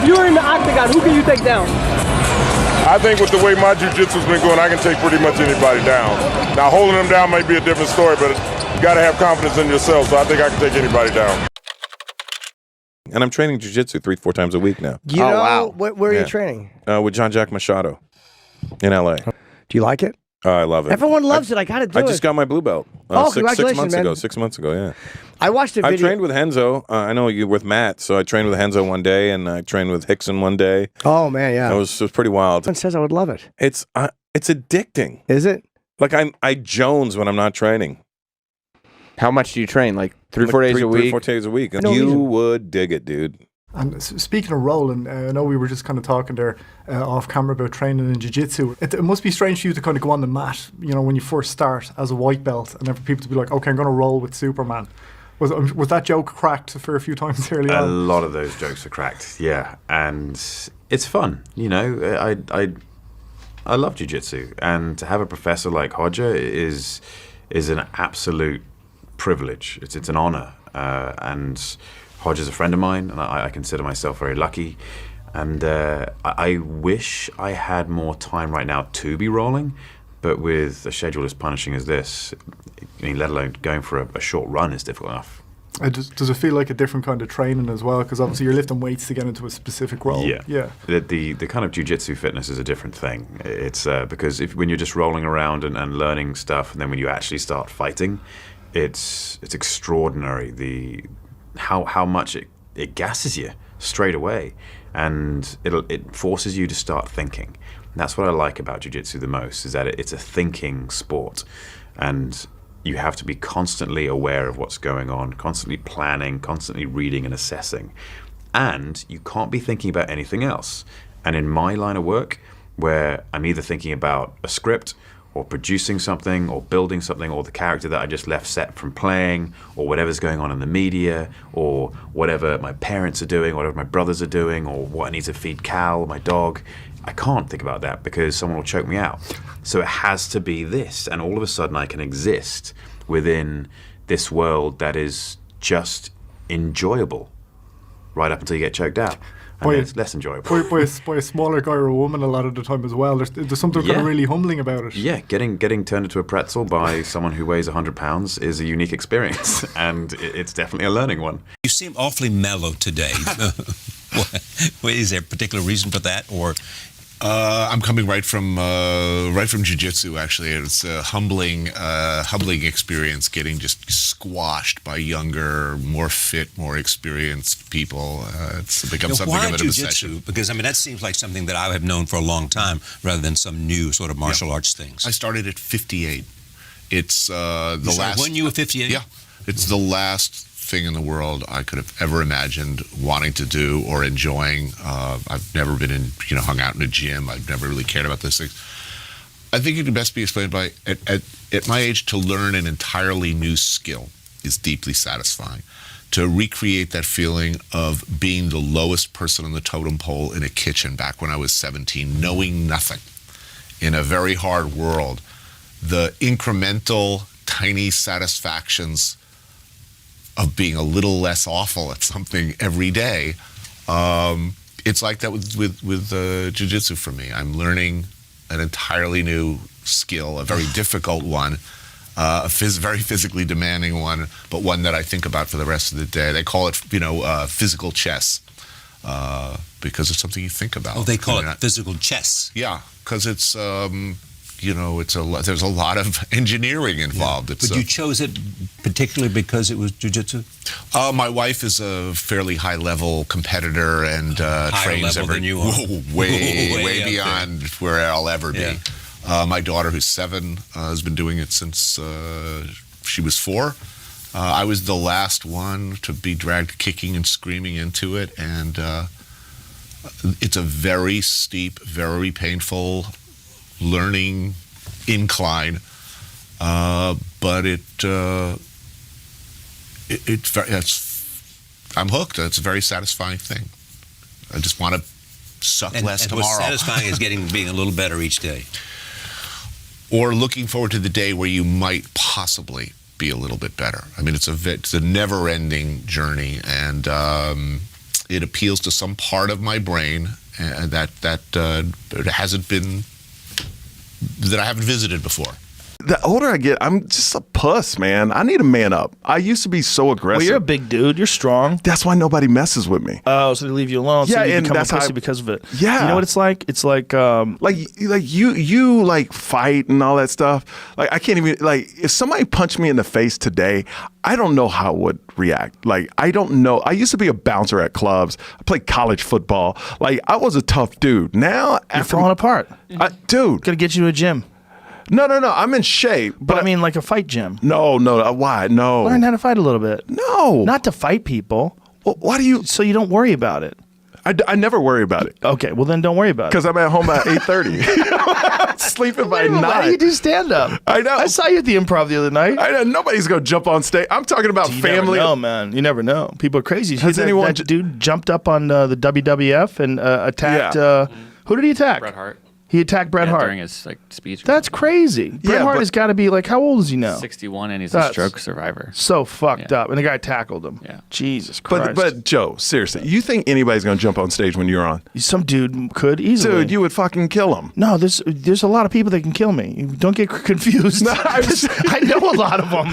You're in the octagon. Who can you take down? I think with the way my jiu-jitsu's been going, I can take pretty much anybody down. Now, holding them down might be a different story, but you got to have confidence in yourself, so I think I can take anybody down. And I'm training jiu-jitsu 3-4 times a week now. You know, where are you training? With John Jack Machado in L.A. Do you like it? I love it. Everyone loves it. I got to do it. I just got my blue belt. Congratulations, man. 6 months ago, yeah. I watched a video. I trained with Henzo. I know you with Matt, so I trained with Henzo one day, and I trained with Hickson one day. Oh, man, yeah. It was pretty wild. Someone says I would love it. It's addicting. Is it? Like, I jones when I'm not training. How much do you train? Like 3-4 days a week? 3-4 days a week. You would dig it, dude. And speaking of rolling, I know we were just kind of talking there off camera about training in jiu-jitsu. It must be strange for you to kind of go on the mat, you know, when you first start as a white belt, and then for people to be like, okay, I'm going to roll with Superman. Was that joke cracked a fair few times early on? A lot of those jokes are cracked, yeah. And it's fun, you know. I love jiu-jitsu, and to have a professor like Hodja is an absolute privilege. It's an honor, and Hodja's a friend of mine, and I consider myself very lucky. And I wish I had more time right now to be rolling, but with a schedule as punishing as this, I mean, let alone going for a short run is difficult enough. Does it feel like a different kind of training as well? Because obviously you're lifting weights to get into a specific role. Yeah. The kind of jiu-jitsu fitness is a different thing. It's because when you're just rolling around and learning stuff, and then when you actually start fighting, it's extraordinary how much it gasses you straight away, and it forces you to start thinking. And that's what I like about jiu-jitsu the most, is that it's a thinking sport, and you have to be constantly aware of what's going on, constantly planning, constantly reading and assessing, and you can't be thinking about anything else. And in my line of work, where I'm either thinking about a script or producing something or building something, or the character that I just left set from playing, or whatever's going on in the media, or whatever my parents are doing, whatever my brothers are doing, or what I need to feed Cal, my dog, I can't think about that because someone will choke me out. So it has to be this, and all of a sudden I can exist within this world that is just enjoyable right up until you get choked out. And it's less enjoyable. By a smaller guy or a woman a lot of the time as well. There's something kind of really humbling about it. Yeah, getting turned into a pretzel by someone who weighs 100 pounds is a unique experience, and it's definitely a learning one. You seem awfully mellow today. Is there a particular reason for that, or? I'm coming right from jiu-jitsu. Actually, it's a humbling experience, getting just squashed by younger, more fit, more experienced people. It's become something of an obsession. Because I mean, that seems like something that I have known for a long time, rather than some new sort of martial arts things. I started at 58. It's When you were 58? Yeah, it's the last thing in the world I could have ever imagined wanting to do or enjoying. I've never been hung out in a gym. I've never really cared about those things. I think it can best be explained by, at my age, to learn an entirely new skill is deeply satisfying. To recreate that feeling of being the lowest person on the totem pole in a kitchen back when I was 17, knowing nothing in a very hard world, the incremental, tiny satisfactions of being a little less awful at something every day. It's like that with jiu-jitsu for me. I'm learning an entirely new skill, a very difficult one, very physically demanding one, but one that I think about for the rest of the day. They call it, physical chess, because it's something you think about. Oh, they call it physical chess. Yeah, because it's there's a lot of engineering involved. Yeah. But you chose it particularly because it was jiu-jitsu? My wife is a fairly high-level competitor and trains than you are. way beyond where I'll ever be. My daughter, who's 7, has been doing it since she was 4. I was the last one to be dragged kicking and screaming into it, and it's a very steep, very painful learning incline, but I'm hooked. It's a very satisfying thing. I just want to suck less tomorrow. What's satisfying is being a little better each day. Or looking forward to the day where you might possibly be a little bit better. I mean, it's a never-ending journey, and it appeals to some part of my brain that hasn't been, that I haven't visited before. The older I get, I'm just a puss, man. I need a man up. I used to be so aggressive. Well, you're a big dude. You're strong. That's why nobody messes with me. Oh, so they leave you alone. Yeah, so you and become that's a pussy how because of it. Yeah. You know what it's like? It's like you like fight and all that stuff. Like I can't even like if somebody punched me in the face today, I don't know how I would react. Like I don't know. I used to be a bouncer at clubs. I played college football. Like I was a tough dude. Now you're falling apart. Dude, gotta get you to a gym. No. I'm in shape. But I mean, like a fight gym. No. Why? No. Learn how to fight a little bit. No. Not to fight people. Well, why do you? So you don't worry about it. I never worry about it. Okay, well then don't worry about it. Because I'm at home at 8:30. Sleeping by 9. Why do you do stand-up? I know. I saw you at the Improv the other night. I know. Nobody's going to jump on stage. I'm talking about family. No, man. You never know. People are crazy. Has anyone... That dude jumped up on the WWF and attacked... who did he attack? Bret Hart. He attacked Bret Hart during his speech. That's crazy. Bret Hart has got to be like, how old is he now? 61, and he's a stroke survivor. So fucked up, and the guy tackled him. Yeah, Jesus Christ. But Joe, seriously, you think anybody's gonna jump on stage when you're on? Some dude could easily. Dude, you would fucking kill him. No, there's a lot of people that can kill me. Don't get confused. No, I know a lot of them.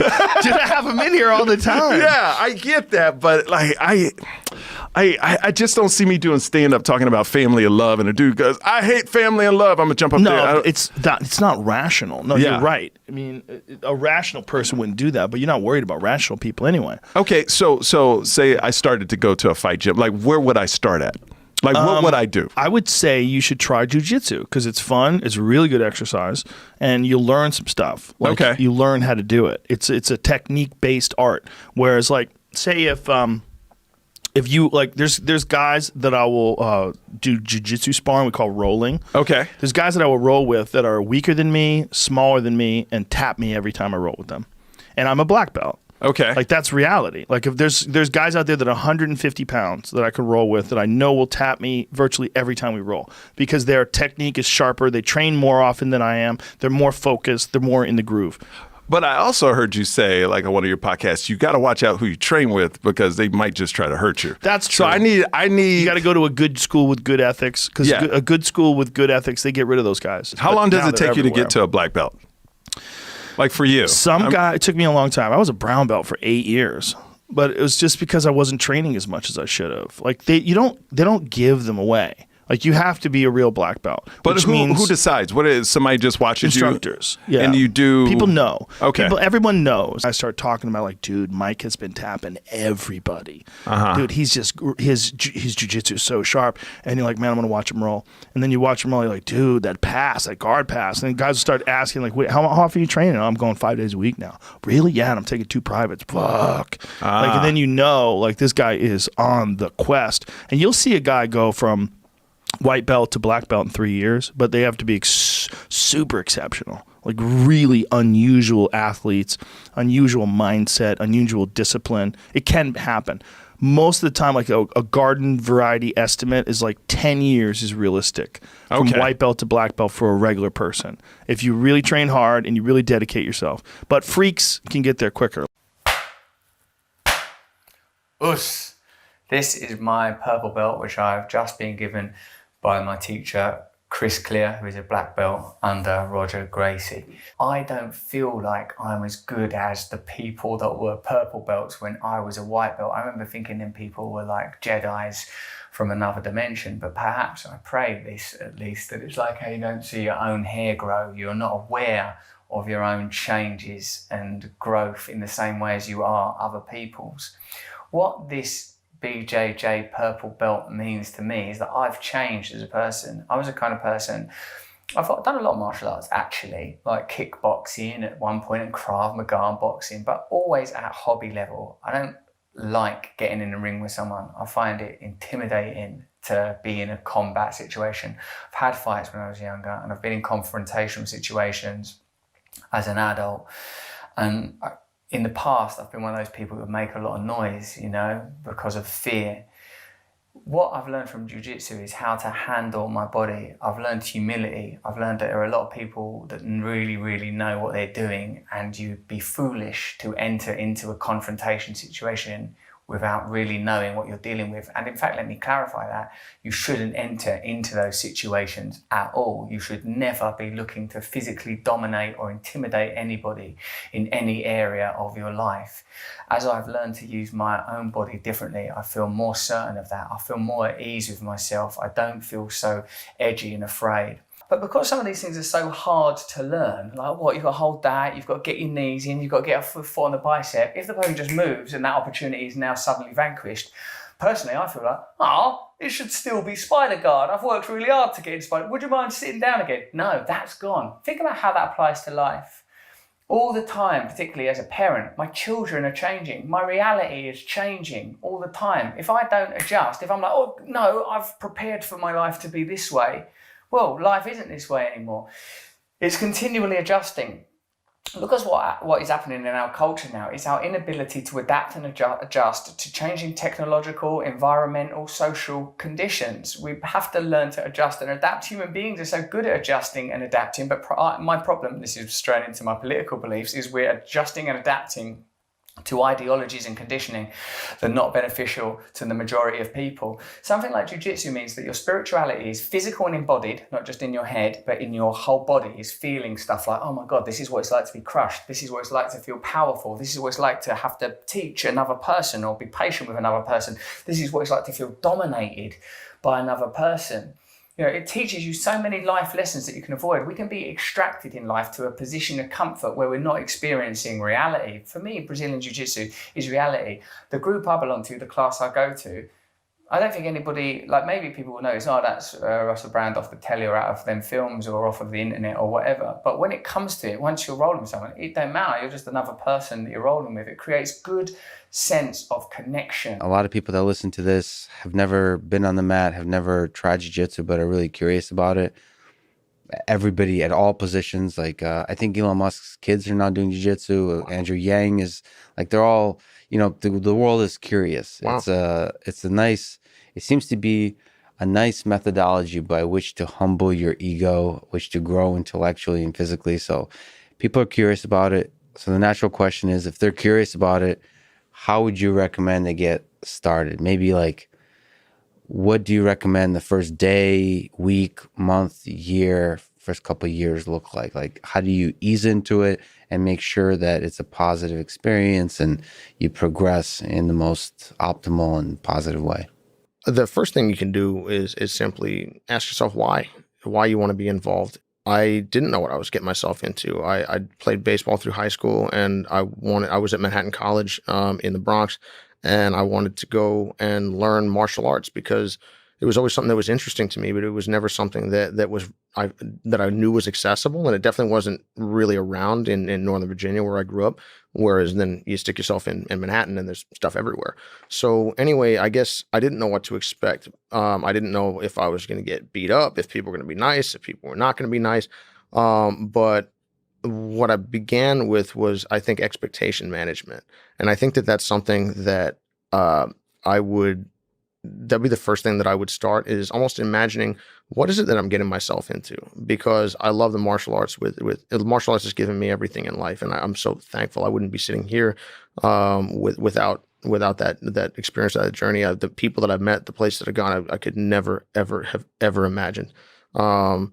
Dude, I have them in here all the time. Yeah, I get that, but like I just don't see me doing stand up talking about family and love, and a dude goes, I hate family and love. I'm gonna jump up there. No, it's not rational. No, you're right. I mean, a rational person wouldn't do that, but you're not worried about rational people anyway. Okay, so say I started to go to a fight gym. Like, where would I start at? Like, what would I do? I would say you should try jiu-jitsu because it's fun. It's really good exercise, and you'll learn some stuff. Like, okay, you learn how to do it. It's a technique-based art. Whereas, like, say if you like, there's guys that I will do jiu-jitsu sparring. We call rolling. Okay. There's guys that I will roll with that are weaker than me, smaller than me, and tap me every time I roll with them. And I'm a black belt. Okay. Like that's reality. Like if there's guys out there that are 150 pounds that I can roll with that I know will tap me virtually every time we roll because their technique is sharper. They train more often than I am. They're more focused. They're more in the groove. But I also heard you say, like on one of your podcasts, you got to watch out who you train with because they might just try to hurt you. That's true. So I need. You got to go to a good school with good ethics because a good school with good ethics, they get rid of those guys. How long does it take you to get to a black belt? Like for you? It took me a long time. I was a brown belt for 8 years. But it was just because I wasn't training as much as I should have. Like they don't give them away. Like you have to be a real black belt. But who decides? What is somebody just watches instructors? You? Yeah. And you do people know. Okay. Everyone knows. I start talking about like, dude, Mike has been tapping everybody. Dude, he's just his jiu-jitsu is so sharp. And you're like, man, I'm gonna watch him roll. And then you watch him roll, you're like, dude, that guard pass. And then guys will start asking, like, wait, how often are you training? I'm going 5 days a week now. Really? Yeah, and I'm taking 2 privates. Fuck. Like, and then you know, like this guy is on the quest. And you'll see a guy go from white belt to black belt in 3 years, but they have to be super exceptional, like really unusual athletes, unusual mindset, unusual discipline. It can happen. Most of the time, like a garden variety estimate is like 10 years is realistic from white belt to black belt for a regular person. If you really train hard and you really dedicate yourself. But freaks can get there quicker. Us. This is my purple belt, which I've just been given by my teacher, Chris Clear, who is a black belt under Roger Gracie. I don't feel like I'm as good as the people that were purple belts when I was a white belt. I remember thinking them people were like Jedis from another dimension, but perhaps I pray this at least, that it's like how you don't see your own hair grow. You're not aware of your own changes and growth in the same way as you are other people's. What this BJJ purple belt means to me is that I've changed as a person. I was the kind of person, I've done a lot of martial arts actually, like kickboxing at one point and Krav Maga and boxing, but always at hobby level. I don't like getting in the ring with someone. I find it intimidating to be in a combat situation. I've had fights when I was younger and I've been in confrontational situations as an adult. And in the past, I've been one of those people who would make a lot of noise, you know, because of fear. What I've learned from jiu-jitsu is how to handle my body. I've learned humility. I've learned that there are a lot of people that really, really know what they're doing, and you'd be foolish to enter into a confrontation situation without really knowing what you're dealing with. And in fact, let me clarify that. You shouldn't enter into those situations at all. You should never be looking to physically dominate or intimidate anybody in any area of your life. As I've learned to use my own body differently, I feel more certain of that. I feel more at ease with myself. I don't feel so edgy and afraid. But because some of these things are so hard to learn, like what, you've got to hold that, you've got to get your knees in, you've got to get a foot on the bicep. If the person just moves and that opportunity is now suddenly vanquished, personally, I feel like, oh, it should still be spider guard. I've worked really hard to get in spider. Would you mind sitting down again? No, that's gone. Think about how that applies to life. All the time, particularly as a parent, my children are changing. My reality is changing all the time. If I don't adjust, if I'm like, oh, no, I've prepared for my life to be this way, well, life isn't this way anymore. It's continually adjusting. Look at what is happening in our culture now. It's our inability to adapt and adjust to changing technological, environmental, social conditions. We have to learn to adjust and adapt. Human beings are so good at adjusting and adapting, but my problem, this is straight into my political beliefs, is we're adjusting and adapting to ideologies and conditioning that are not beneficial to the majority of people. Something like Jiu-Jitsu means that your spirituality is physical and embodied, not just in your head, but in your whole body, is feeling stuff like, oh my God, this is what it's like to be crushed. This is what it's like to feel powerful. This is what it's like to have to teach another person or be patient with another person. This is what it's like to feel dominated by another person. You know, it teaches you so many life lessons that you can avoid. We can be extracted in life to a position of comfort where we're not experiencing reality. For me, Brazilian Jiu-Jitsu is reality. The group I belong to, the class I go to, I don't think anybody, like maybe people will notice, oh, that's Russell Brand off the telly or out of them films or off of the internet or whatever. But when it comes to it, once you're rolling with someone, it don't matter. You're just another person that you're rolling with. It creates good sense of connection. A lot of people that listen to this have never been on the mat, have never tried jiu-jitsu, but are really curious about it. Everybody at all positions, like I think Elon Musk's kids are now doing jiu-jitsu. Andrew Yang is, like, they're all, you know, the world is curious. Wow. It's a nice, it seems to be a nice methodology by which to humble your ego, which to grow intellectually and physically. So people are curious about it. So the natural question is, if they're curious about it, how would you recommend they get started? Maybe like, what do you recommend the first day, week, month, year, first couple of years look like? Like, how do you ease into it and make sure that it's a positive experience and you progress in the most optimal and positive way? The first thing you can do is simply ask yourself why you want to be involved. I didn't know what I was getting myself into. I played baseball through high school, and I was at Manhattan College in the Bronx, and I wanted to go and learn martial arts because it was always something that was interesting to me, but it was never something that I knew was accessible, and it definitely wasn't really around in Northern Virginia where I grew up. Whereas then you stick yourself in Manhattan and there's stuff everywhere. So anyway, I guess I didn't know what to expect. I didn't know if I was going to get beat up, if people were going to be nice, if people were not going to be nice. But what I began with was, I think, expectation management. And I think that that's something that that'd be the first thing that I would start, is almost imagining, what is it that I'm getting myself into? Because I love the martial arts. Martial arts has given me everything in life, and I'm so thankful. I wouldn't be sitting here without that experience, that journey. The people that I've met, the places that I've gone, I could never have imagined. And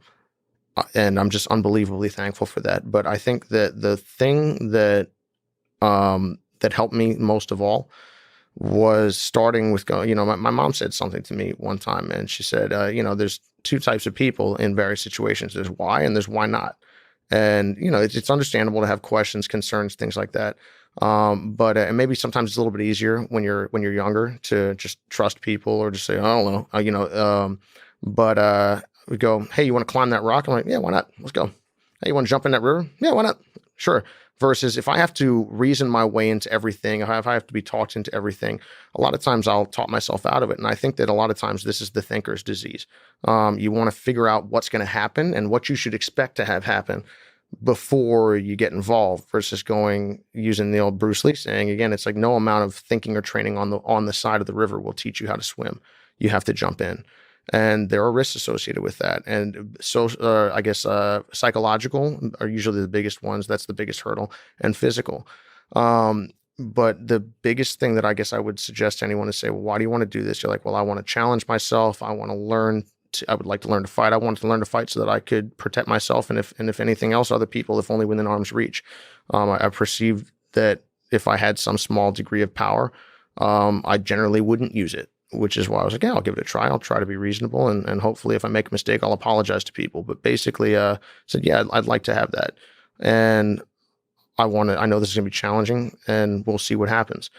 I'm just unbelievably thankful for that. But I think that the thing that helped me most of all was starting with going, you know, my mom said something to me one time, and she said, you know, there's two types of people in various situations. There's why and there's why not. And, you know, it's understandable to have questions, concerns, things like that. But and maybe sometimes it's a little bit easier when you're younger to just trust people or just say, I don't know, you know, but we go, hey, you want to climb that rock? I'm like, yeah, why not? Let's go. Hey, you want to jump in that river? Yeah, why not? Sure. Versus if I have to reason my way into everything, if I have to be talked into everything, a lot of times I'll talk myself out of it. And I think that a lot of times this is the thinker's disease. You want to figure out what's going to happen and what you should expect to have happen before you get involved, versus using the old Bruce Lee saying, again, it's like no amount of thinking or training on the side of the river will teach you how to swim. You have to jump in. And there are risks associated with that. And so I guess psychological are usually the biggest ones. That's the biggest hurdle. And physical. But the biggest thing that I guess I would suggest to anyone is say, well, why do you want to do this? You're like, well, I want to challenge myself. I want to learn. I would like to learn to fight. I wanted to learn to fight so that I could protect myself. And if anything else, other people, if only within arm's reach. I perceived that if I had some small degree of power, I generally wouldn't use it, which is why I was like, yeah, I'll give it a try. I'll try to be reasonable. And hopefully if I make a mistake, I'll apologize to people. But basically, said, yeah, I'd like to have that. And I know this is going to be challenging, and we'll see what happens.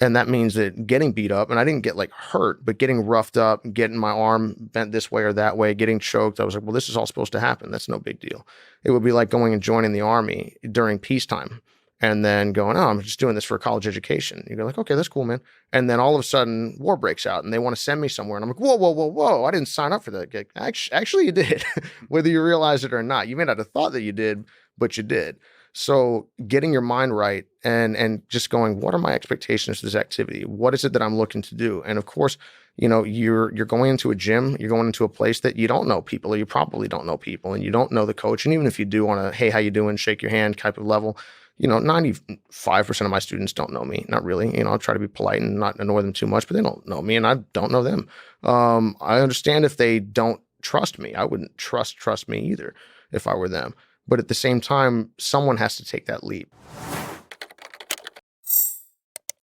And that means that getting beat up, and I didn't get like hurt, but getting roughed up, getting my arm bent this way or that way, getting choked, I was like, well, this is all supposed to happen. That's no big deal. It would be like going and joining the army during peacetime and then going, oh, I'm just doing this for a college education. You go like, okay, that's cool, man. And then all of a sudden war breaks out and they want to send me somewhere. And I'm like, whoa. I didn't sign up for that. Actually, you did, whether you realize it or not. You may not have thought that you did, but you did. So getting your mind right and just going, what are my expectations for this activity? What is it that I'm looking to do? And of course, you're going into a gym, you're going into a place that you don't know people, or you probably don't know people, and you don't know the coach. And even if you do on a, hey, how you doing, shake your hand type of level, 95% of my students don't know me. Not really. I'll try to be polite and not annoy them too much, but they don't know me and I don't know them. I understand if they don't trust me. I wouldn't trust me either if I were them. But at the same time, someone has to take that leap.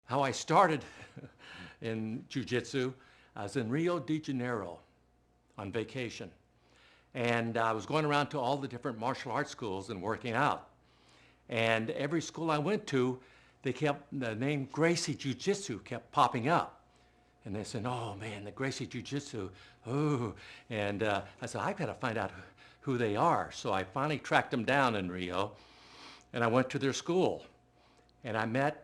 How I started in Jiu-Jitsu, I was in Rio de Janeiro on vacation. And I was going around to all the different martial arts schools and working out. And every school I went to, the name Gracie Jiu-Jitsu kept popping up. And they said, oh man, the Gracie Jiu-Jitsu, oh. And I said, I've got to find out who they are. So I finally tracked them down in Rio, and I went to their school. And I met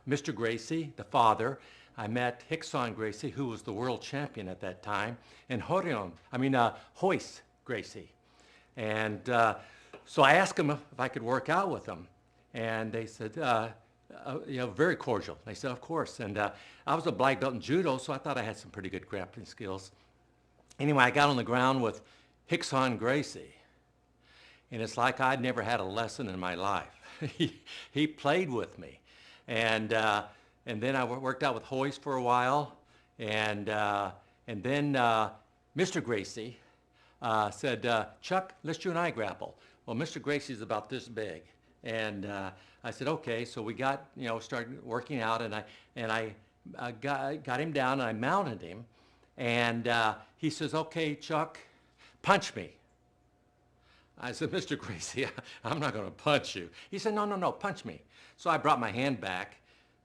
Mr. Gracie, the father. I met Rickson Gracie, who was the world champion at that time, and Hoist Gracie. And so I asked them if I could work out with them. And they said, very cordial. They said, of course. And I was a black belt in judo, so I thought I had some pretty good grappling skills. Anyway, I got on the ground with Rickson Gracie, and it's like I'd never had a lesson in my life. He played with me, and then I worked out with Hoist for a while, and then Mr. Gracie said, Chuck, let's you and I grapple. Well, Mr. Gracie's about this big, and I said, okay. So we got started working out, and I got him down and I mounted him, and he says, okay, Chuck, punch me. I said, Mr. Gracie, I'm not going to punch you. He said, no, punch me. So I brought my hand back.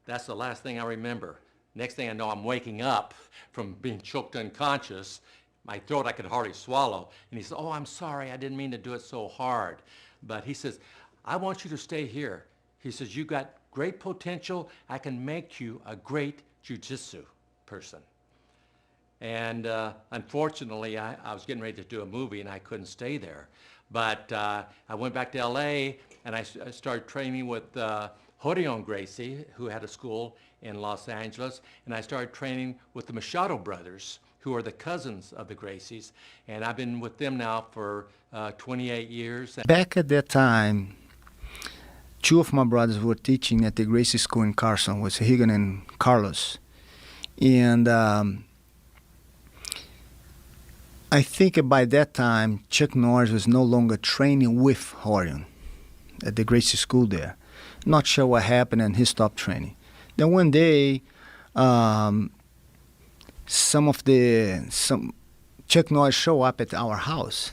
That's the last thing I remember. Next thing I know, I'm waking up from being choked unconscious. My throat, I could hardly swallow. And he said, oh, I'm sorry. I didn't mean to do it so hard. But he says, I want you to stay here. He says, you got great potential. I can make you a great jiu-jitsu person. And unfortunately, I was getting ready to do a movie and I couldn't stay there. But I went back to LA and I started training with Rickson Gracie, who had a school in Los Angeles. And I started training with the Machado brothers, who are the cousins of the Gracies. And I've been with them now for 28 years. Back at that time, two of my brothers were teaching at the Gracie School in Carson, was Higan and Carlos. And I think by that time, Chuck Norris was no longer training with Rickson at the Gracie School there. Not sure what happened, and he stopped training. Then one day, Chuck Norris showed up at our house,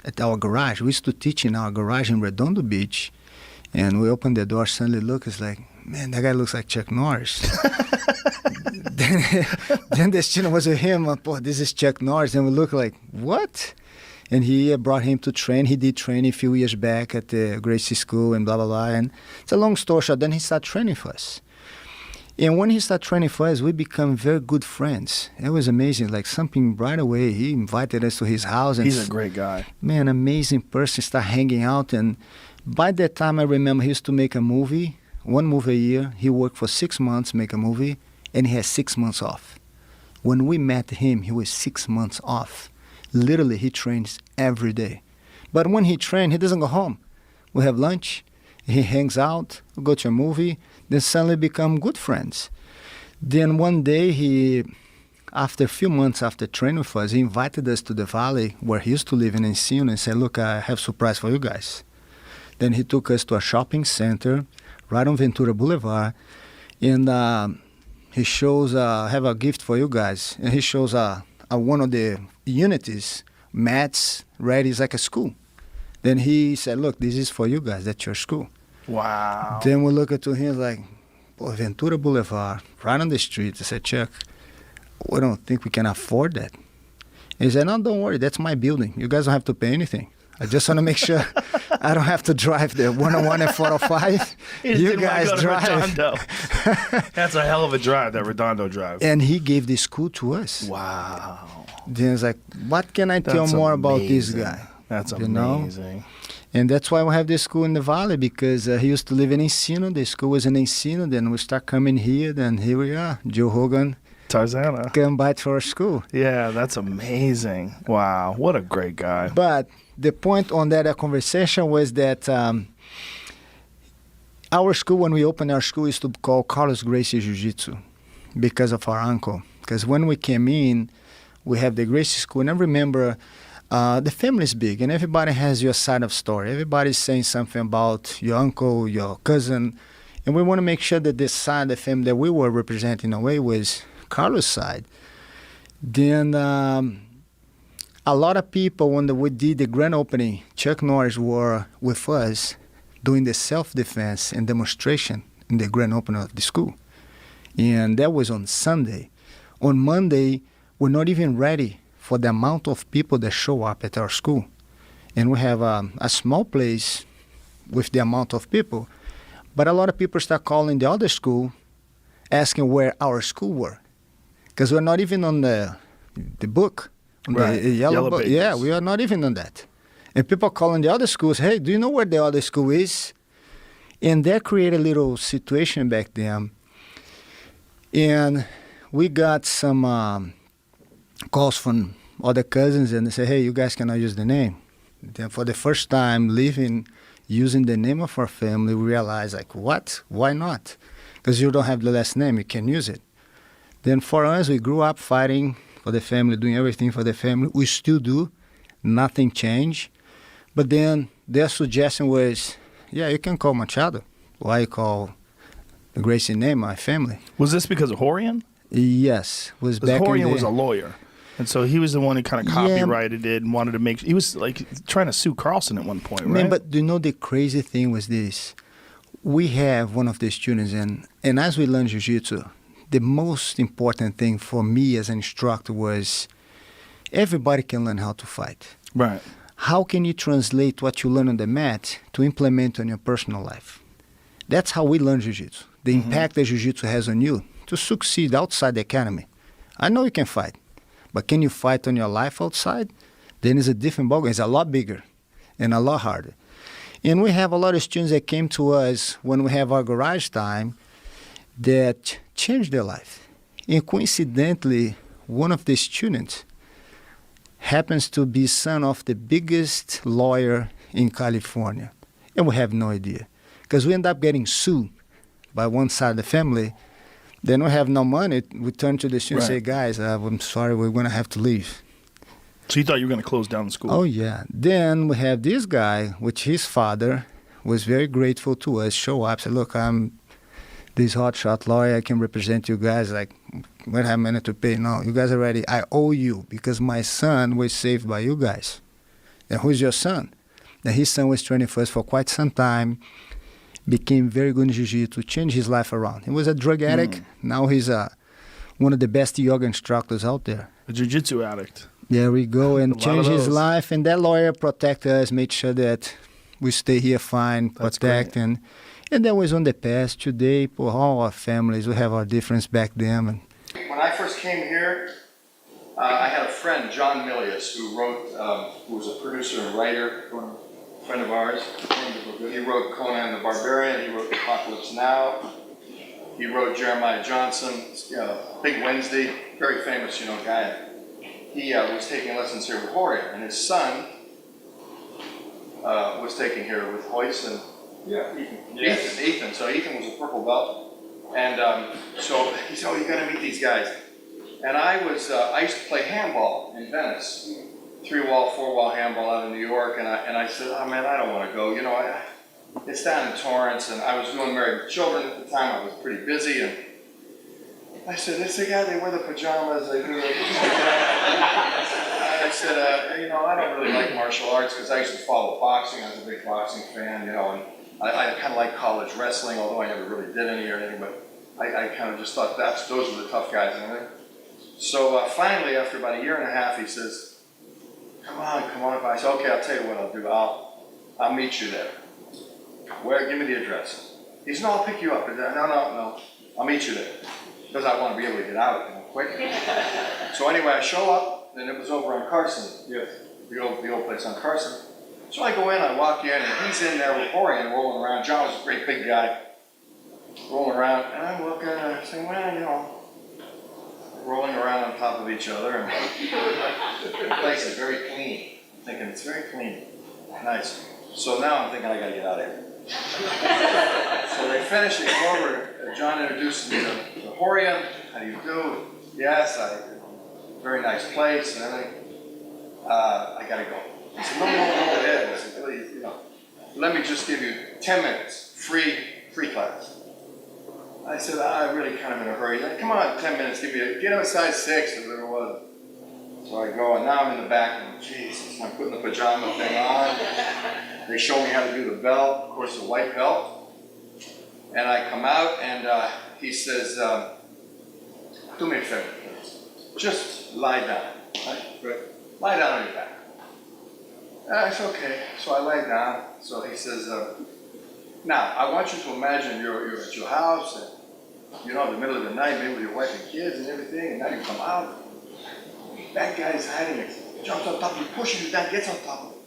at our garage. We used to teach in our garage in Redondo Beach, and we opened the door, suddenly look, it's like, man, that guy looks like Chuck Norris. then the student was with him, oh, this is Chuck Norris, and we look like, what? And he brought him to train. He did training a few years back at the Gracie School and blah, blah, blah. And it's a long story short. Then he started training for us. And when he started training for us, we become very good friends. It was amazing. Like something right away, he invited us to his house. And he's a great guy. Man, amazing person, start hanging out. And by that time, I remember he used to make a movie, one movie a year. He worked for 6 months, make a movie, and he had 6 months off. When we met him, he was 6 months off. Literally, he trains every day. But when he trains, he doesn't go home. We have lunch, he hangs out, we go to a movie, Then suddenly become good friends. Then one day after a few months after training with us, he invited us to the valley where he used to live in Encino and said, look, I have a surprise for you guys. Then he took us to a shopping center right on Ventura Boulevard, and he shows, I have a gift for you guys. And he shows one of the unities, mats, ready, it's like a school. Then he said, look, this is for you guys, that's your school. Wow. Then we look at him like, Ventura Boulevard, right on the street. I said, Chuck, we don't think we can afford that. And he said, no, don't worry, that's my building. You guys don't have to pay anything. I just want to make sure I don't have to drive the 101 and 405. You guys drive. Redondo. That's a hell of a drive, that Redondo drive. And he gave the school to us. Wow. Then it's like, what can I tell more about this guy? That's you know? amazing. And that's why we have this school in the valley, because he used to live in Encino. The school was in Encino. Then we start coming here. Then here we are, Joe Hogan. Tarzana. Come by to our school. Yeah, that's amazing. Wow, what a great guy. But the point on that conversation was that our school, when we opened our school, is to call Carlos Gracie Jiu-Jitsu because of our uncle. Because when we came in, we have the Gracie School. And I remember the family is big, and everybody has your side of story. Everybody's saying something about your uncle, your cousin. And we want to make sure that this side of the family that we were representing in a way was Carlos' side. Then a lot of people, when we did the grand opening, Chuck Norris were with us doing the self-defense and demonstration in the grand opening of the school. And that was on Sunday. On Monday, we're not even ready for the amount of people that show up at our school. And we have a small place with the amount of people. But a lot of people start calling the other school, asking where our school were. Because we're not even on the book. Right. The yellow book. Pages. Yeah, we are not even on that. And people calling the other schools, hey, do you know where the other school is? And that created a little situation back then. And we got some calls from other cousins, and they say, hey, you guys cannot use the name. Then for the first time using the name of our family, we realized, like, what? Why not? Because you don't have the last name, you can use it. Then for us, we grew up fighting for the family, doing everything for the family. We still do. Nothing changed. But then their suggestion was, yeah, you can call Machado. Why you call the Gracie name my family? Was this because of Horian? Yes. Was back Horian in was a lawyer. And so he was the one who kind of copyrighted it and wanted to make... He was like trying to sue Carlson at one point, right? Man, but do you know the crazy thing was this? We have one of the students, and as we learn Jiu-Jitsu, the most important thing for me as an instructor was everybody can learn how to fight. Right. How can you translate what you learn on the mat to implement on your personal life? That's how we learn Jiu-Jitsu. The impact that Jiu-Jitsu has on you to succeed outside the academy. I know you can fight, but can you fight on your life outside? Then it's a different ballgame. It's a lot bigger and a lot harder. And we have a lot of students that came to us when we have our garage time that changed their life. And coincidentally, one of the students happens to be son of the biggest lawyer in California. And we have no idea. Because we end up getting sued by one side of the family. Then we have no money. We turn to the student and say, guys, I'm sorry, we're going to have to leave. So you thought you were going to close down the school? Oh, yeah. Then we have this guy, which his father was very grateful to us, show up, say, look, I'm this hotshot lawyer, I can represent you guys. Like, we don't have money to pay. No, you guys are ready. I owe you because my son was saved by you guys. And who's your son? And his son was training for us for quite some time, became very good in Jiu-Jitsu, changed his life around. He was a drug addict. Now he's one of the best yoga instructors out there. A Jiu-Jitsu addict. There we go, and changed his those. life. And that lawyer protected us, made sure that we stay here fine, protect. And that was on the past. Today, for all our families, we have our difference back then. And when I first came here, I had a friend, John Milius, who was a producer and writer, a friend of ours. He wrote Conan the Barbarian, he wrote Apocalypse Now, he wrote Jeremiah Johnson, Big Wednesday, very famous, guy. He was taking lessons here with Horia, and his son was taking here with Hoyce, and Yeah, Ethan. So Ethan was a purple belt, and so he said, "Oh, you got to meet these guys." And I used to play handball in Venice, 3-wall, 4-wall handball out of New York, and I said, "Oh man, I don't want to go. You know, it's down in Torrance, and I was doing Married with Children at the time. I was pretty busy, and I said, it's the guy, they wear the pajamas, they do I said, you know, I don't really like martial arts because I used to follow boxing. I was a big boxing fan, you know, and I kind of like college wrestling, although I never really did any or anything, but I kind of just thought those were the tough guys and everything. So finally, after about a year and a half, he says, come on. I said, okay, I'll tell you what I'll do. I'll meet you there. Where? Give me the address. He said, no, I'll pick you up. No. I'll meet you there. Because I want to be able to get out, you know, quick. So anyway, I show up, and it was over on Carson. Yes. The old place on Carson. So I go in, I walk in, and he's in there with Orion rolling around. John was a great big guy, rolling around, and I'm looking, and I'm saying, well, you know, rolling around on top of each other, and the place is very clean. I'm thinking, it's very clean. Nice. So now I'm thinking, I got to get out of here. So they finish, they come over, John introduces me to Horian. How do you do? Yes, very nice place and everything. I gotta go. He said, no, go ahead. I said, really, you know, let me just give you 10 minutes, free class. I said, I'm really kind of in a hurry. Like, come on, 10 minutes, get him a size 6 or whatever it was. So I go, and now I'm in the back, and Jesus, I'm putting the pajama thing on. They show me how to do the belt, of course, the white belt. And I come out, and he says, do me a favor, please. Just lie down. Right? Lie down on your back. It's okay. So I lay down. So he says, now, I want you to imagine you're at your house, and you're in the middle of the night, maybe with your wife and kids and everything, and now you come out. That guy's hiding it. Jumps on top of you, pushes you down, gets on top of you.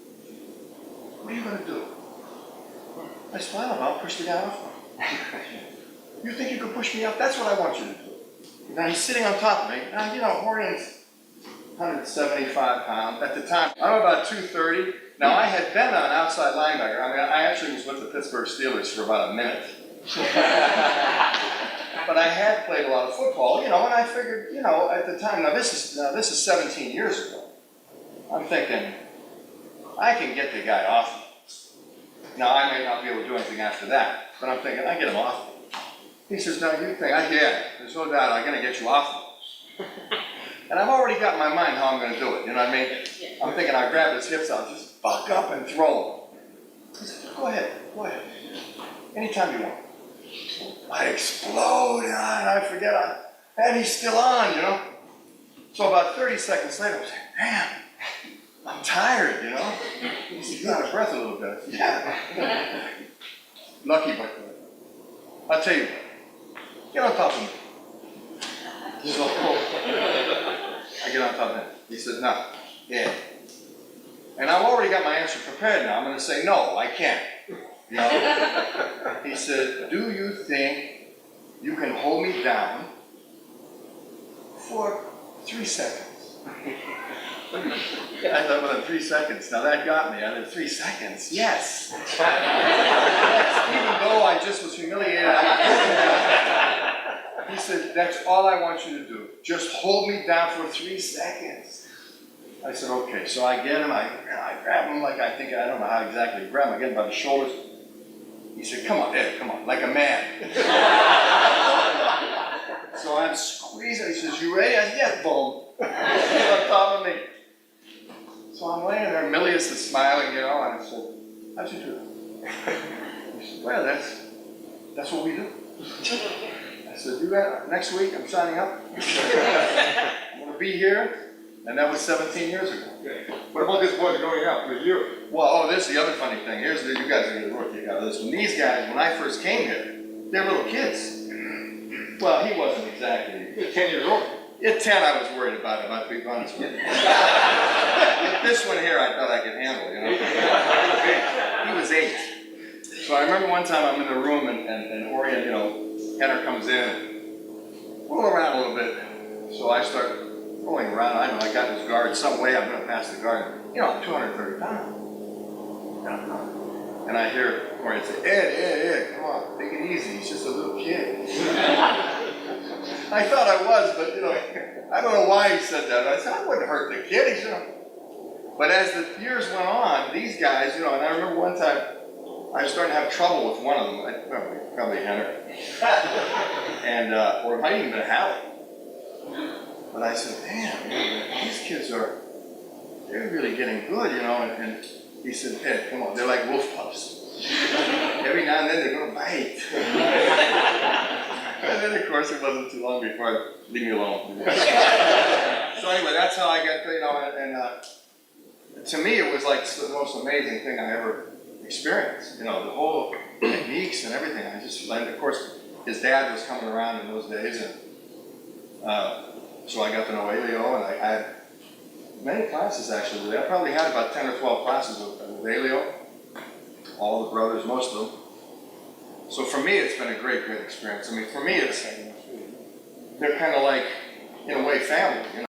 What are you going to do? I smile, I'll push the guy off. You think you can push me up? That's what I want you to do. Now he's sitting on top of me. Now, you know, Horian's 175 pounds. At the time, I'm about 230. Now, I had been an outside linebacker. I mean, I actually was with the Pittsburgh Steelers for about a minute. But I had played a lot of football, you know, and I figured, you know, at the time, now this is 17 years ago. I'm thinking, I can get the guy off me. Now, I may not be able to do anything after that, but I'm thinking, I get him off me. He says, no, you think, there's no doubt I'm going to get you off me. And I've already got in my mind how I'm going to do it, you know what I mean? I'm thinking, I'll grab his hips, I'll just buck up and throw him. He said, go ahead. Anytime you want. I explode, and I forget, and he's still on, you know? So about 30 seconds later, I'm saying, damn, I'm tired, you know? He said, you're out of breath a little bit. Yeah. Lucky, but I'll tell you, get on top of me. So I get on top of him. He said, no. Yeah. And I've already got my answer prepared now. I'm going to say, no, I can't. You know? He said, do you think you can hold me down for 3 seconds? I thought, well, in 3 seconds. Now that got me. I said, 3 seconds? Yes. Yes. Even though I just was humiliated, he said, that's all I want you to do. Just hold me down for 3 seconds. I said, okay. So I get him, I grab him like I don't know how exactly to grab him. I get him by the shoulders. He said, come on, Ed, come on, like a man. So I'm squeezing. He says, you ready? I said, yes, boom. He's on top of me. So I'm laying there, Milius is smiling, you know, and I said, how'd you do that? He said, well, that's what we do. I said, you got next week, I'm signing up. I'm going to be here. And that was 17 years ago. What about this boy growing up with you? Well, this is the other funny thing. You guys are going to work out of this. When these guys, when I first came here, they were little kids. Well, he wasn't exactly. He was 10 years old. At 10, I was worried about him, to be honest with you. But this one here, I thought I could handle, you know. He was 8. So I remember one time I'm in the room and Orion, you know, Henner comes in and roll around a little bit. So I start rolling around. I know I got this guard some way. I'm going to pass the guard. You know, I'm 230 pounds. And I hear Corey say, Ed, come on, take it easy. He's just a little kid. I thought I was, but I don't know why he said that. I said, I wouldn't hurt the kid. He said, but as the years went on, these guys, and I remember one time I was starting to have trouble with one of them. Probably Henry. And, or it might even been Hallie. But I said, damn, these kids they're really getting good, and he said, Ed, come on, they're like wolf pups. Every now and then they're going to bite. And then, of course, it wasn't too long before I leave me alone. So anyway, that's how I got, and to me, it was like the most amazing thing I ever experienced. The whole techniques and everything. I just learned. Of course, his dad was coming around in those days, and so I got to know Elio, and I had many classes actually. I probably had about 10 or 12 classes with Elio, all the brothers, most of them. So for me, it's been a great experience. I mean, for me, they're kind of like, in a way, family.